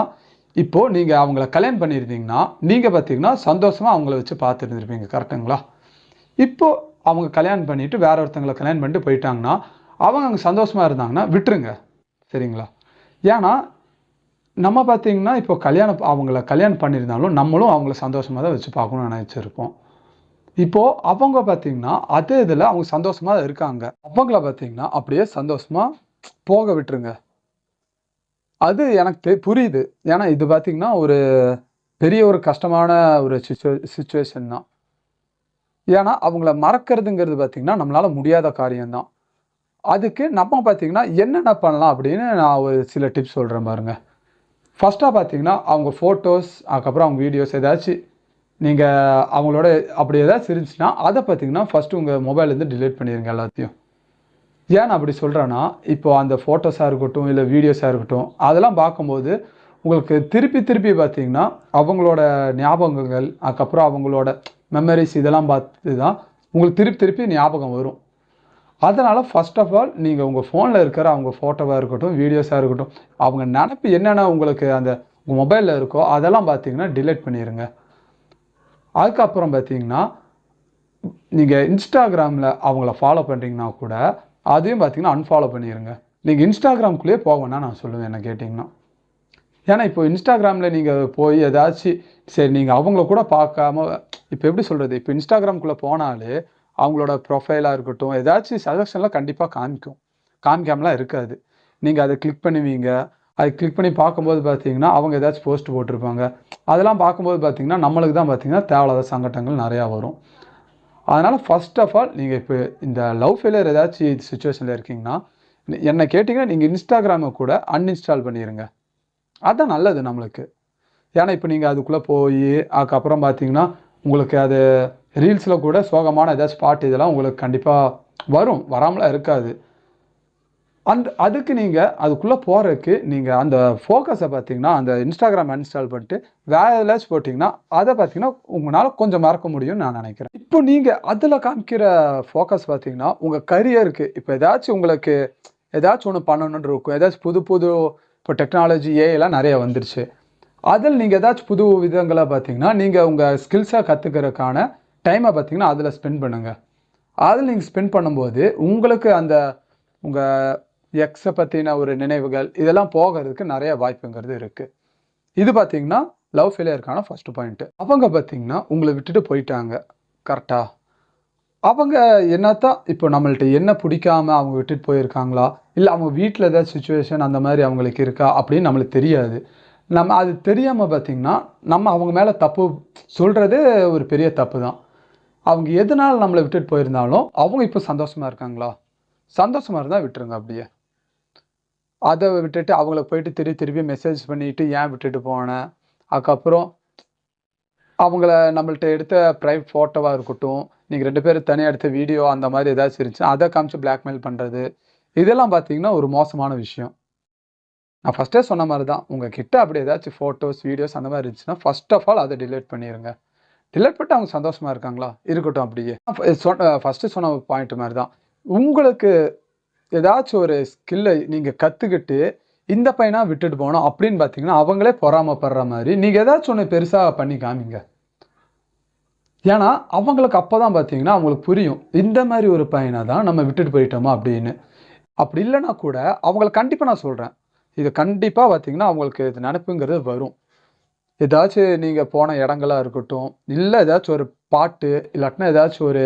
Speaker 1: இப்போது நீங்கள் அவங்கள கல்யாணம் பண்ணியிருந்தீங்கன்னா நீங்கள் பார்த்தீங்கன்னா சந்தோஷமாக அவங்கள வச்சு பார்த்துருந்துருப்பீங்க, கரெக்டுங்களா? இப்போது அவங்க கல்யாணம் பண்ணிவிட்டு வேற ஒருத்தங்களை கல்யாணம் பண்ணிட்டு போயிட்டாங்கன்னா அவங்க அங்கே சந்தோஷமாக இருந்தாங்கன்னா விட்டுருங்க, சரிங்களா? ஏன்னா நம்ம பார்த்தீங்கன்னா இப்போ அவங்கள கல்யாணம் பண்ணியிருந்தாலும் நம்மளும் அவங்கள சந்தோஷமாக தான் வச்சு பார்க்கணும்னு நினச்சிருப்போம். இப்போது அவங்க பார்த்தீங்கன்னா அதே இதில் அவங்க சந்தோஷமாக தான் இருக்காங்க. அவங்கள பார்த்தீங்கன்னா அப்படியே சந்தோஷமாக போக விட்டுருங்க. அது எனக்கு புரியுது. ஏன்னா இது பார்த்தீங்கன்னா ஒரு பெரிய ஒரு கஷ்டமான ஒரு சிச்சுவேஷன் தான். ஏன்னா அவங்கள மறக்கிறதுங்கிறது பார்த்தீங்கன்னா நம்மளால முடியாத காரியம் தான். அதுக்கு நம்ம பார்த்தீங்கன்னா என்னென்ன பண்ணலாம் அப்படின்னு நான் ஒரு சில டிப்ஸ் சொல்கிறேன் பாருங்க. ஃபர்ஸ்ட்டாக பார்த்தீங்கன்னா அவங்க ஃபோட்டோஸ், அதுக்கப்புறம் அவங்க வீடியோஸ் ஏதாச்சும் நீங்கள் அவங்களோட அப்படி ஏதாச்சும் இருந்துச்சுன்னா அதை பார்த்தீங்கன்னா ஃபஸ்ட்டு உங்கள் மொபைல்லேருந்து டிலீட் பண்ணிடுங்க எல்லாத்தையும். ஏன் நான் அப்படி சொல்கிறேன்னா, இப்போ அந்த ஃபோட்டோஸாக இருக்கட்டும், இல்லை வீடியோஸாக இருக்கட்டும், அதெல்லாம் பார்க்கும்போது உங்களுக்கு திருப்பி திருப்பி பார்த்தீங்கன்னா அவங்களோட ஞாபகங்கள், அதுக்கப்புறம் அவங்களோட மெமரிஸ் இதெல்லாம் பார்த்து தான் உங்களுக்கு திருப்பி திருப்பி ஞாபகம் வரும். அதனால் ஃபர்ஸ்ட் ஆஃப் ஆல் நீங்கள் உங்கள் ஃபோனில் இருக்கிற அவங்க ஃபோட்டோவாக இருக்கட்டும், வீடியோஸாக இருக்கட்டும், அவங்க நினப்பு என்னென்ன உங்களுக்கு அந்த உங்கள் மொபைலில் இருக்கோ அதெல்லாம் பார்த்தீங்கன்னா டிலீட் பண்ணிடுங்க. அதுக்கப்புறம் பார்த்தீங்கன்னா நீங்கள் இன்ஸ்டாகிராமில் அவங்கள ஃபாலோ பண்ணுறீங்கன்னா கூட அதையும் பார்த்தீங்கன்னா அன்ஃபாலோ பண்ணிடுங்க. நீங்கள் இன்ஸ்டாகிராம்குள்ளேயே போக வேணாம் நான் சொல்லுவேன் என்ன கேட்டிங்கன்னா. ஏன்னா இப்போ இன்ஸ்டாகிராமில் நீங்கள் போய் ஏதாச்சும் சரி நீங்கள் அவங்கள கூட பார்க்காம இப்போ எப்படி சொல்கிறது, இப்போ இன்ஸ்டாகிராம்குள்ளே போனாலே அவங்களோட ப்ரொஃபைலாக இருக்கட்டும் ஏதாச்சும் சஜஷன்லாம் கண்டிப்பாக காமிக்காமலாம் இருக்காது. நீங்கள் அதை கிளிக் பண்ணுவீங்க. அதை கிளிக் பண்ணி பார்க்கும்போது பார்த்தீங்கன்னா அவங்க ஏதாச்சும் போஸ்ட் போட்டிருப்பாங்க. அதெல்லாம் பார்க்கும்போது பார்த்தீங்கன்னா நம்மளுக்கு தான் பார்த்தீங்கன்னா தேவையில்லாத சங்கடங்கள் நிறையா வரும். அதனால் ஃபர்ஸ்ட் ஆஃப் ஆல் நீங்கள் இப்போ இந்த லவ் ஃபெயிலியர் ஏதாச்சும் சிச்சுவேஷனில் இருக்கீங்கன்னா என்ன கேட்டிங்கன்னா நீங்கள் இன்ஸ்டாகிராமை கூட அன்இன்ஸ்டால் பண்ணிடுங்க. அதுதான் நல்லது நம்மளுக்கு. ஏன்னா இப்போ நீங்கள் அதுக்குள்ளே போய் அதுக்கப்புறம் பார்த்தீங்கன்னா உங்களுக்கு அது ரீல்ஸில் கூட சோகமான ஏதாச்சும் பாட்டு இதெல்லாம் உங்களுக்கு கண்டிப்பாக வரும், வராமலாம் இருக்காது. அதுக்கு நீங்கள் அதுக்குள்ளே போகிறதுக்கு நீங்கள் அந்த ஃபோக்கஸை பார்த்தீங்கன்னா அந்த இன்ஸ்டாகிராம் அன்இன்ஸ்டால் பண்ணிட்டு வேறு எதாச்சும் போட்டிங்கன்னா அதை பார்த்தீங்கன்னா உங்களால் கொஞ்சம் மறக்க முடியும்னு நான் நினைக்கிறேன். இப்போ நீங்கள் அதில் காமிக்கிற ஃபோக்கஸ் பார்த்தீங்கன்னா உங்கள் கரியருக்கு இப்போ ஏதாச்சும் உங்களுக்கு ஏதாச்சும் ஒன்று பண்ணணுன்னு இருக்கும். ஏதாச்சும் புது புது இப்போ டெக்னாலஜி ஏஐலாம் நிறைய வந்துருச்சு. அதில் நீங்கள் ஏதாச்சும் புது விதங்களை பார்த்தீங்கன்னா நீங்கள் உங்கள் ஸ்கில்ஸை கற்றுக்கிறதுக்கான டைமை பார்த்தீங்கன்னா அதில் ஸ்பெண்ட் பண்ணுங்கள். அதில் நீங்கள் ஸ்பெண்ட் பண்ணும்போது உங்களுக்கு அந்த உங்கள் எக்ஸை பற்றின ஒரு நினைவுகள் இதெல்லாம் போகிறதுக்கு நிறைய வாய்ப்புங்கிறது இருக்குது. இது பார்த்தீங்கன்னா லவ் ஃபெயிலியருக்கான ஃபர்ஸ்ட் பாயிண்ட்டு. அவங்க பார்த்தீங்கன்னா உங்களை விட்டுட்டு போயிட்டாங்க, கரெக்டாக? அவங்க என்னத்தான் இப்போ நம்மள்ட்ட என்ன பிடிக்காம அவங்க விட்டுட்டு போயிருக்காங்களா, இல்லை அவங்க வீட்டில் ஏதாவது சுச்சுவேஷன் அந்த மாதிரி அவங்களுக்கு இருக்கா அப்படின்னு நம்மளுக்கு தெரியாது. நம்ம அது தெரியாமல் பார்த்தீங்கன்னா நம்ம அவங்க மேலே தப்பு சொல்கிறது ஒரு பெரிய தப்பு தான். அவங்க எதனால் நம்மளை விட்டுட்டு போயிருந்தாலும் அவங்க இப்போ சந்தோஷமாக இருக்காங்களா? சந்தோஷமாக இருந்தால் விட்டுருங்க அப்படியே. அதை விட்டுட்டு அவங்கள போயிட்டு திருப்பி மெசேஜ் பண்ணிட்டு ஏன் விட்டுட்டு போனேன், அதுக்கப்புறம் அவங்கள நம்மள்ட்ட எடுத்த ப்ரைவேட் ஃபோட்டோவாக இருக்கட்டும், நீங்கள் 2 பேரும் தனியாக எடுத்த வீடியோ அந்த மாதிரி ஏதாச்சும் இருந்துச்சுன்னா அதை காமிச்சு பிளாக்மெயில் பண்ணுறது, இதெல்லாம் பார்த்தீங்கன்னா ஒரு மோசமான விஷயம். நான் ஃபஸ்ட்டே சொன்ன மாதிரி தான், உங்கள் கிட்ட அப்படி ஏதாச்சும் ஃபோட்டோஸ் வீடியோஸ் அந்த மாதிரி இருந்துச்சுன்னா ஃபர்ஸ்ட் ஆஃப் ஆல் அதை டிலீட் பண்ணிடுங்க. டிலீட் பண்ணிட்டு அவங்க சந்தோஷமாக இருக்காங்களா, இருக்கட்டும் அப்படியே. ஃபஸ்ட்டு சொன்ன பாயிண்ட் மாதிரி தான், உங்களுக்கு ஏதாச்சும் ஒரு ஸ்கில்லை நீங்கள் கற்றுக்கிட்டு இந்த பையனா விட்டுட்டு போனோம் அப்படின்னு பார்த்தீங்கன்னா அவங்களே பொறாமப்படுற மாதிரி நீங்கள் ஏதாச்சும் ஒன்று பெருசாக பண்ணி காமிங்க. ஏன்னா அவங்களுக்கு அப்போ தான் பார்த்தீங்கன்னா அவங்களுக்கு புரியும் இந்த மாதிரி ஒரு பையனை தான் நம்ம விட்டுட்டு போயிட்டோமா அப்படின்னு. அப்படி இல்லைன்னா கூட அவங்கள கண்டிப்பாக நான் சொல்கிறேன், இது கண்டிப்பாக பார்த்தீங்கன்னா அவங்களுக்கு இது நினைப்புங்கிறது வரும். ஏதாச்சும் நீங்கள் போன இடங்களாக இருக்கட்டும், இல்லை ஏதாச்சும் ஒரு பாட்டு இல்லாட்டினா ஏதாச்சும் ஒரு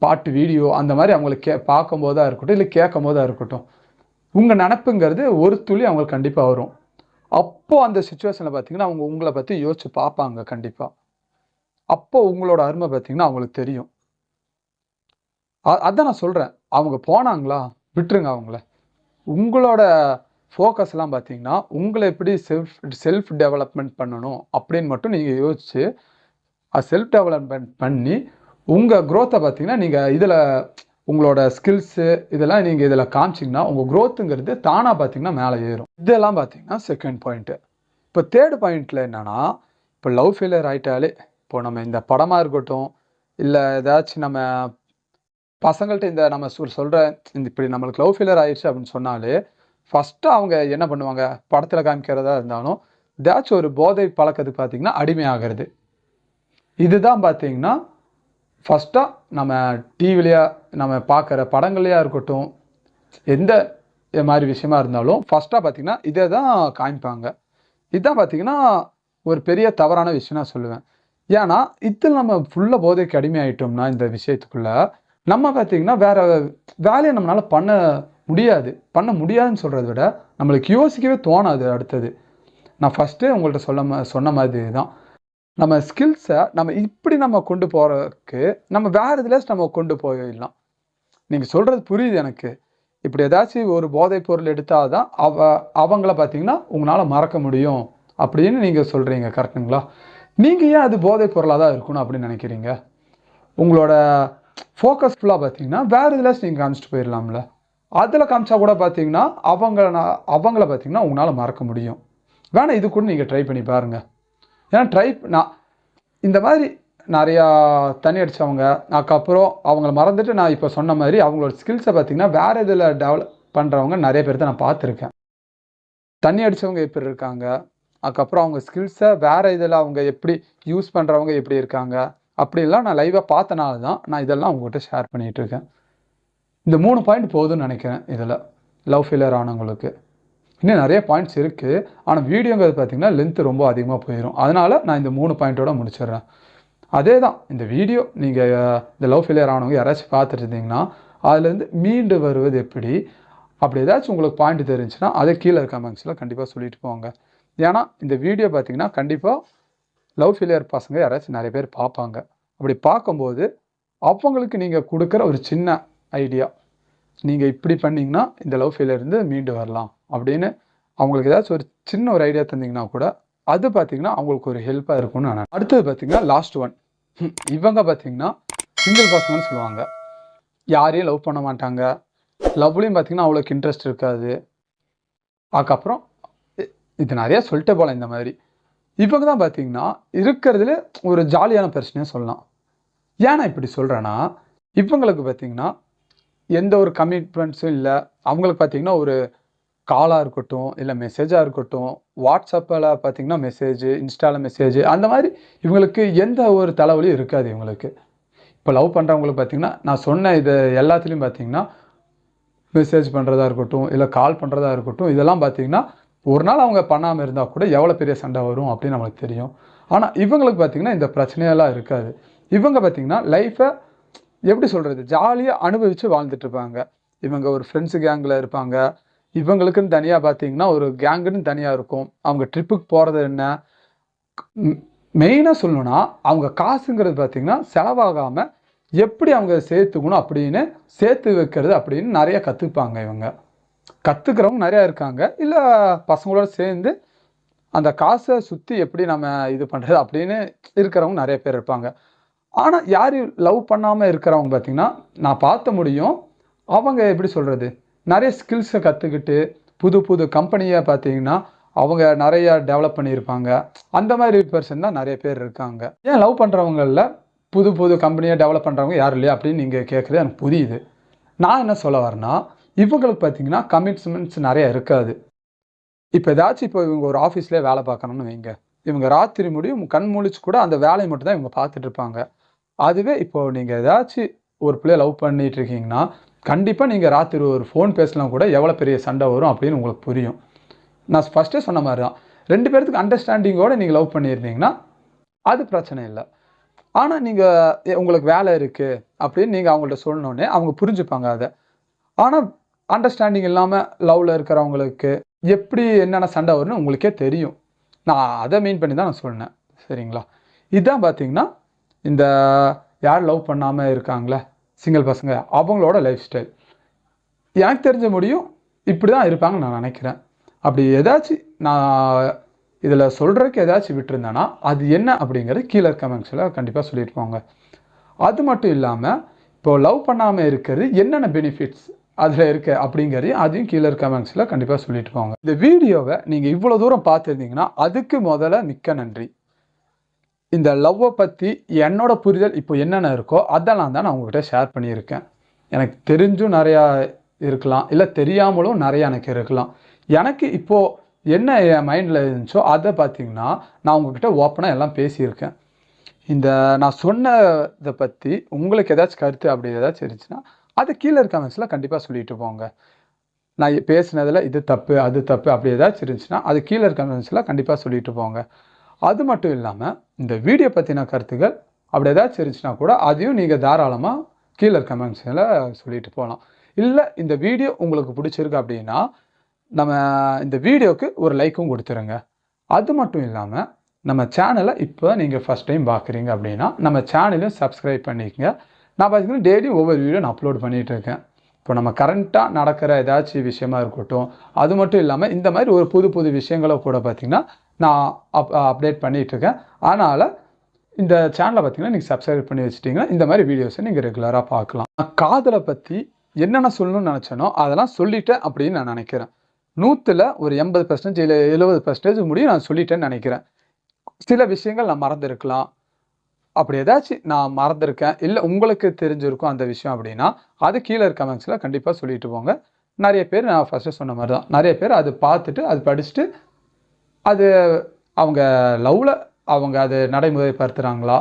Speaker 1: பாட்டு வீடியோ அந்த மாதிரி அவங்களுக்கு பார்க்கும்போதாக இருக்கட்டும், இல்லை கேட்கும் போதாக இருக்கட்டும், உங்கள் நினப்புங்கிறது ஒரு துளி அவங்களுக்கு கண்டிப்பாக வரும். அப்போது அந்த சிச்சுவேஷனில் பார்த்தீங்கன்னா அவங்க உங்களை பற்றி யோசிச்சு பார்ப்பாங்க கண்டிப்பாக. அப்போ உங்களோட அருமை பார்த்தீங்கன்னா அவங்களுக்கு தெரியும். அதான் நான் சொல்கிறேன், அவங்க போனாங்களா விட்டுருங்க அவங்கள. உங்களோட ஃபோக்கஸ்லாம் பார்த்தீங்கன்னா உங்களை எப்படி செல்ஃப் டெவலப்மெண்ட் பண்ணணும் அப்படின்னு மட்டும் நீங்கள் யோசிச்சு செல்ஃப் டெவலப்மெண்ட் பண்ணி உங்கள் க்ரோத்தை பார்த்தீங்கன்னா நீங்கள் இதில் உங்களோட ஸ்கில்ஸு இதெல்லாம் நீங்கள் இதில் காமிச்சிங்கன்னா உங்கள் க்ரோத்துங்கிறது தானாக பார்த்தீங்கன்னா மேலே ஏறும். இதெல்லாம் பார்த்தீங்கன்னா செகண்ட் பாயிண்ட்டு. இப்போ தேர்ட் பாயிண்ட்டில் என்னென்னா, இப்போ லவ் ஃபெயிலியர் ஆகிட்டாலே இப்போ நம்ம இந்த படமாக இருக்கட்டும், இல்லை ஏதாச்சும் நம்ம பசங்கள்கிட்ட இந்த நம்ம சொல்கிற இந்த இப்படி நம்மளுக்கு லவ் ஃபெயிலியர் ஆயிடுச்சு அப்படின்னு சொன்னாலே ஃபஸ்ட்டு அவங்க என்ன பண்ணுவாங்க, படத்தில் காமிக்கிறதா இருந்தாலும் ஏதாச்சும் ஒரு போதை பழக்கத்துக்கு பார்த்தீங்கன்னா அடிமையாகிறது. இதுதான் பார்த்தீங்கன்னா ஃபஸ்ட்டாக நம்ம டிவிலையா நம்ம பார்க்குற படங்கள்லையா இருக்கட்டும், எந்த மாதிரி விஷயமா இருந்தாலும் ஃபஸ்ட்டாக பார்த்தீங்கன்னா இதை தான் காமிப்பாங்க. இதுதான் பார்த்தீங்கன்னா ஒரு பெரிய தவறான விஷயம் நான் சொல்லுவேன். ஏன்னா இதில் நம்ம ஃபுல்லாக போதைக்கு அடிமையாயிட்டோம்னா இந்த விஷயத்துக்குள்ள நம்ம பார்த்தீங்கன்னா வேற வேலையை நம்மளால் பண்ண முடியாதுன்னு சொல்கிறத விட நம்மளுக்கு யோசிக்கவே தோணாது அடுத்தது. நான் ஃபஸ்ட்டு உங்கள்கிட்ட சொன்ன மாதிரி தான் நம்ம ஸ்கில்ஸை நம்ம கொண்டு போகிறதுக்கு நம்ம வேறு இதில் நம்ம கொண்டு போயிடலாம். நீங்கள் சொல்கிறது புரியுது எனக்கு. இப்படி ஏதாச்சும் ஒரு போதைப் பொருள் எடுத்தால் தான் அவங்கள பார்த்தீங்கன்னா உங்களால் மறக்க முடியும் அப்படின்னு நீங்கள் சொல்கிறீங்க, கரெக்டுங்களா? நீங்கள் ஏன் அது போதைப் பொருளாக தான் இருக்கணும் அப்படின்னு நினைக்கிறீங்க? உங்களோட ஃபோக்கஸ் ஃபுல்லாக பார்த்தீங்கன்னா வேறு இதில் நீங்கள் காமிச்சிட்டு போயிடலாம்ல. அதில் காமிச்சா கூட பார்த்தீங்கன்னா அவங்கள பார்த்தீங்கன்னா உங்களால் மறக்க முடியும். வேணால் இது கூட நீங்கள் ட்ரை பண்ணி பாருங்கள். ஏன்னா நான் இந்த மாதிரி நிறையா தண்ணி அடித்தவங்க அதுக்கப்புறம் அவங்கள மறந்துட்டு நான் இப்போ சொன்ன மாதிரி அவங்களோட ஸ்கில்ஸை பார்த்தீங்கன்னா வேறு இதில் டெவலப் பண்ணுறவங்க நிறைய பேர் தான் நான் பார்த்துருக்கேன். தண்ணி அடித்தவங்க எப்படி இருக்காங்க, அதுக்கப்புறம் அவங்க ஸ்கில்ஸை வேறு இதில் அவங்க எப்படி யூஸ் பண்ணுறவங்க எப்படி இருக்காங்க அப்படிலாம் நான் லைவாக பார்த்தனால தான் நான் இதெல்லாம் உங்கள்கிட்ட ஷேர் பண்ணிகிட்ருக்கேன். இந்த 3 பாயிண்ட் போதும்னு நினைக்கிறேன் இதில் லவ் ஃபெயிலியர் ஆனவங்களுக்கு. இன்னும் நிறைய பாயிண்ட்ஸ் இருக்குது, ஆனால் வீடியோங்கிறது பார்த்திங்கன்னா லென்த்து ரொம்ப அதிகமாக போயிடும். அதனால் நான் இந்த 3 பாயிண்ட்டோட முடிச்சிடுறேன். அதே தான் இந்த வீடியோ நீங்கள் இந்த லவ் ஃபெயிலியர் ஆனவங்க யாராச்சும் பார்த்துட்டு இருந்தீங்கன்னா அதுலேருந்து மீண்டு வருவது எப்படி, அப்படி ஏதாச்சும் உங்களுக்கு பாயிண்ட் தெரிஞ்சுன்னா அதை கீழே கமெண்ட்ஸில் கண்டிப்பாக சொல்லிட்டு போங்க. ஏன்னா இந்த வீடியோ பார்த்திங்கன்னா கண்டிப்பாக லவ் ஃபெயிலியர் பசங்க யாராச்சும் நிறைய பேர் பார்ப்பாங்க. அப்படி பார்க்கும்போது அவங்களுக்கு நீங்கள் கொடுக்குற ஒரு சின்ன ஐடியா, நீங்கள் இப்படி பண்ணிங்கன்னா இந்த லவ் ஃபெயிலியர்லேருந்து மீண்டு வரலாம் அப்படின்னு அவங்களுக்கு ஏதாச்சும் ஒரு சின்ன ஒரு ஐடியா தந்தீங்கன்னா கூட அது பார்த்திங்கன்னா அவங்களுக்கு ஒரு ஹெல்ப்பாக இருக்கும்னு நான். அடுத்தது பார்த்திங்கன்னா லாஸ்ட் ஒன், இவங்க பார்த்திங்கன்னா சிங்கிள் பசங்கன்னு சொல்லுவாங்க. யாரையும் லவ் பண்ண மாட்டாங்க, லவ்லையும் பார்த்திங்கன்னா அவ்வளோக்கு இன்ட்ரெஸ்ட் இருக்காது. அதுக்கப்புறம் இது நிறையா சொல்லிட்டே போகலாம். இந்த மாதிரி இவங்க தான் பார்த்திங்கன்னா இருக்கிறதுல ஒரு ஜாலியான பிரச்சனையாக சொல்லலாம். ஏன் நான் இப்படி சொல்கிறேன்னா, இவங்களுக்கு பார்த்திங்கன்னா எந்த ஒரு கமிட்மெண்ட்ஸும் இல்லை. அவங்களுக்கு பார்த்திங்கன்னா ஒரு காலாக இருக்கட்டும், இல்லை மெசேஜாக இருக்கட்டும், வாட்ஸ்அப்பில் பார்த்திங்கன்னா மெசேஜு, இன்ஸ்டாவில் மெசேஜு, அந்த மாதிரி இவங்களுக்கு எந்த ஒரு தலைவலியும் இருக்காது இவங்களுக்கு. இப்போ லவ் பண்ணுறவங்களுக்கு பார்த்திங்கன்னா நான் சொன்ன இது எல்லாத்துலேயும் பார்த்திங்கன்னா மெசேஜ் பண்ணுறதா இருக்கட்டும், இல்லை கால் பண்ணுறதா இருக்கட்டும், இதெல்லாம் பார்த்திங்கன்னா ஒரு நாள் அவங்க பண்ணாமல் இருந்தால் கூட எவ்வளோ பெரிய சண்டை வரும் அப்படின்னு நம்மளுக்கு தெரியும். ஆனால் இவங்களுக்கு பார்த்திங்கன்னா இந்த பிரச்சனையெல்லாம் இருக்காது. இவங்க பார்த்திங்கன்னா லைஃப்பை எப்படி சொல்கிறது, ஜாலியாக அனுபவித்து வாழ்ந்துட்டுருப்பாங்க. இவங்க ஒரு ஃப்ரெண்ட்ஸு கேங்கில் இருப்பாங்க. இவங்களுக்குன்னு தனியாக பார்த்திங்கன்னா ஒரு கேங்குன்னு தனியாக இருக்கும். அவங்க ட்ரிப்புக்கு போகிறது என்ன, மெயினாக சொல்லணுன்னா அவங்க காசுங்கிறது பார்த்திங்கன்னா செலவாகாமல் எப்படி அவங்க சேர்த்துக்கணும் அப்படின்னு சேர்த்து வைக்கிறது அப்படின்னு நிறையா கற்றுப்பாங்க. இவங்க கற்றுக்கிறவங்க நிறையா இருக்காங்க. இல்லை பசங்களோட சேர்ந்து அந்த காசை சுற்றி எப்படி நம்ம இது பண்ணுறது அப்படின்னு இருக்கிறவங்க நிறைய பேர் இருப்பாங்க. ஆனால் யார் லவ் பண்ணாமல் இருக்கிறவங்க பார்த்திங்கன்னா நான் பார்த்த முடியும், அவங்க எப்படி சொல்கிறது, நிறைய ஸ்கில்ஸை கற்றுக்கிட்டு புது புது கம்பெனியை பார்த்திங்கன்னா அவங்க நிறையா டெவலப் பண்ணியிருப்பாங்க. அந்த மாதிரி பர்சன் தான் நிறைய பேர் இருக்காங்க. ஏன் லவ் பண்ணுறவங்களில் புது புது கம்பெனியை டெவலப் பண்ணுறவங்க யாரும் இல்லையா அப்படின்னு நீங்கள் கேட்குறது எனக்கு புரியுது. நான் என்ன சொல்ல வரேன்னா, இவங்களுக்கு பார்த்திங்கன்னா கமிட்மெண்ட்ஸ் நிறையா இருக்காது. இப்போ ஏதாச்சும் இப்போ இவங்க ஒரு ஆஃபீஸ்லேயே வேலை பார்க்கணும்னு வைங்க, இவங்க ராத்திரி முடியும் கண் முழிச்சு கூட அந்த வேலையை மட்டும் தான் இவங்க பார்த்துட்டு இருப்பாங்க. அதுவே இப்போது நீங்கள் ஏதாச்சும் ஒரு பிள்ளைய லவ் பண்ணிட்டு இருக்கீங்கன்னா கண்டிப்பாக நீங்கள் ராத்திரி ஒரு ஃபோன் பேசலாம் கூட எவ்வளோ பெரிய சண்டை வரும் அப்படின்னு உங்களுக்கு புரியும். நான் ஃபஸ்ட்டே சொன்ன மாதிரி தான், 2 பேர்த்துக்கு அண்டர்ஸ்டாண்டிங்கோடு நீங்கள் லவ் பண்ணியிருந்தீங்கன்னா அது பிரச்சனை இல்லை. ஆனால் நீங்கள் உங்களுக்கு வேலை இருக்குது அப்படின்னு நீங்கள் அவங்கள்ட்ட சொன்னோடனே அவங்க புரிஞ்சுப்பாங்க அதை. ஆனால் அண்டர்ஸ்டாண்டிங் இல்லாமல் லவ்வில் இருக்கிறவங்களுக்கு எப்படி என்னென்ன சண்டை வரும்னு உங்களுக்கே தெரியும். நான் அதை மீன் பண்ணி தான் நான் சொன்னேன், சரிங்களா? இதுதான் பார்த்திங்கன்னா இந்த யார் லவ் பண்ணாமல் இருக்காங்களே சிங்கிள் பசங்க அவங்களோட லைஃப் ஸ்டைல். எனக்கு தெரிஞ்ச முடியும் இப்படி தான் இருப்பாங்கன்னு நான் நினைக்கிறேன். அப்படி ஏதாச்சும் நான் இதில் சொல்கிறதுக்கு ஏதாச்சும் விட்டுருந்தேன்னா அது என்ன அப்படிங்கிறது கீழே கமெண்ட்ஸில் கண்டிப்பாக சொல்லிட்டு போங்க. அது மட்டும் இல்லாமல் இப்போது லவ் பண்ணாமல் இருக்கிறது என்னென்ன பெனிஃபிட்ஸ் அதில் இருக்க அப்படிங்கிறது அதையும் கீழே கமெண்ட்ஸில் கண்டிப்பாக சொல்லிட்டு போங்க. இந்த வீடியோவை நீங்கள் இவ்வளோ தூரம் பார்த்துருந்தீங்கன்னா அதுக்கு முதல்ல மிக்க நன்றி. இந்த லவ்வை பற்றி என்னோட புரிதல் இப்போ என்னென்ன இருக்கோ அதெல்லாம் தான் நான் உங்கள்கிட்ட ஷேர் பண்ணியிருக்கேன். எனக்கு தெரிஞ்சும் நிறையா இருக்கலாம், இல்லை தெரியாமலும் நிறையா எனக்கு இருக்கலாம். எனக்கு இப்போது என்ன என் மைண்டில் இருந்துச்சோ அதை பார்த்தீங்கன்னா நான் உங்ககிட்ட ஓப்பனாக எல்லாம் பேசியிருக்கேன். இந்த நான் சொன்னதை பற்றி உங்களுக்கு ஏதாச்சும் கருத்து அப்படி ஏதாச்சும் இருந்துச்சுன்னா அது கீழே இருக்க கமெண்ட்ஸில் கண்டிப்பாக சொல்லிட்டு போங்க. நான் பேசினதில் இது தப்பு அது தப்பு அப்படி ஏதாச்சும் இருந்துச்சுன்னா அது கீழே இருக்க கமெண்ட்ஸில் கண்டிப்பாக சொல்லிட்டு போங்க. அது மட்டும் இல்லாமல் இந்த வீடியோ பற்றின கருத்துக்கள் அப்படி ஏதாச்சும் இருந்துச்சுன்னா கூட அதையும் நீங்கள் தாராளமாக கீழே இருக்க கமெண்ட்ஸில் சொல்லிட்டு போகலாம். இல்லை இந்த வீடியோ உங்களுக்கு பிடிச்சிருக்கு அப்படின்னா நம்ம இந்த வீடியோவுக்கு ஒரு லைக்கும் கொடுத்துருங்க. அது மட்டும் இல்லாமல் நம்ம சேனலை இப்போ நீங்கள் ஃபஸ்ட் டைம் பார்க்குறீங்க அப்படின்னா நம்ம சேனலையும் சப்ஸ்கிரைப் பண்ணிக்கங்க. நான் பார்த்தீங்கன்னா டெய்லியும் ஒவ்வொரு வீடியோ நான் அப்லோட் பண்ணிகிட்ருக்கேன். இப்போ நம்ம கரண்ட்டாக நடக்கிற ஏதாச்சும் விஷயமா இருக்கட்டும், அது மட்டும் இல்லாமல் இந்த மாதிரி ஒரு புது புது விஷயங்களை கூட பார்த்திங்கன்னா நான் அப்டேட் பண்ணிகிட்ருக்கேன். அதனால் இந்த சேனலை பார்த்திங்கன்னா நீங்கள் சப்ஸ்கிரைப் பண்ணி வச்சுட்டிங்கன்னா இந்த மாதிரி வீடியோஸை நீங்கள் ரெகுலராக பார்க்கலாம். நான் காதலை பற்றி என்னென்ன சொல்லணும்னு நினச்சேனோ அதெல்லாம் சொல்லிட்டேன் அப்படின்னு நான் நினைக்கிறேன். 100ல் ஒரு 80% இல்லை 70% முடியும் நான் சொல்லிட்டேன்னு நினைக்கிறேன். சில விஷயங்கள் நான் மறந்துருக்கலாம். அப்படி ஏதாச்சும் நான் மறந்துருக்கேன் இல்லை உங்களுக்கு தெரிஞ்சிருக்கும் அந்த விஷயம் அப்படின்னா அது கீழே இருக்க கமெண்ட்ஸில் கண்டிப்பாக சொல்லிட்டு போங்க. நிறைய பேர் நான் ஃபஸ்ட்டு சொன்ன மாதிரி தான் நிறைய பேர் அது பார்த்துட்டு அது படிச்சுட்டு அது அவங்க லவ்வில் அவங்க அது நடைமுறைப்படுத்துகிறாங்களா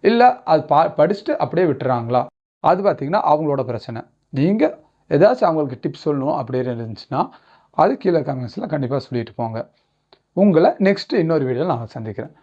Speaker 1: இல்லை அது படிச்சுட்டு அப்படியே விட்டுறாங்களா அது பார்த்திங்கன்னா அவங்களோட பிரச்சனை. நீங்கள் ஏதாச்சும் அவங்களுக்கு டிப்ஸ் சொல்லணும் அப்படின்னு இருந்துச்சுன்னா அது கீழே கமெண்ட்ஸில் கண்டிப்பாக சொல்லிட்டு போங்க. உங்களை நெக்ஸ்ட்டு இன்னொரு வீடியோவில் நான் சந்திக்கிறேன்.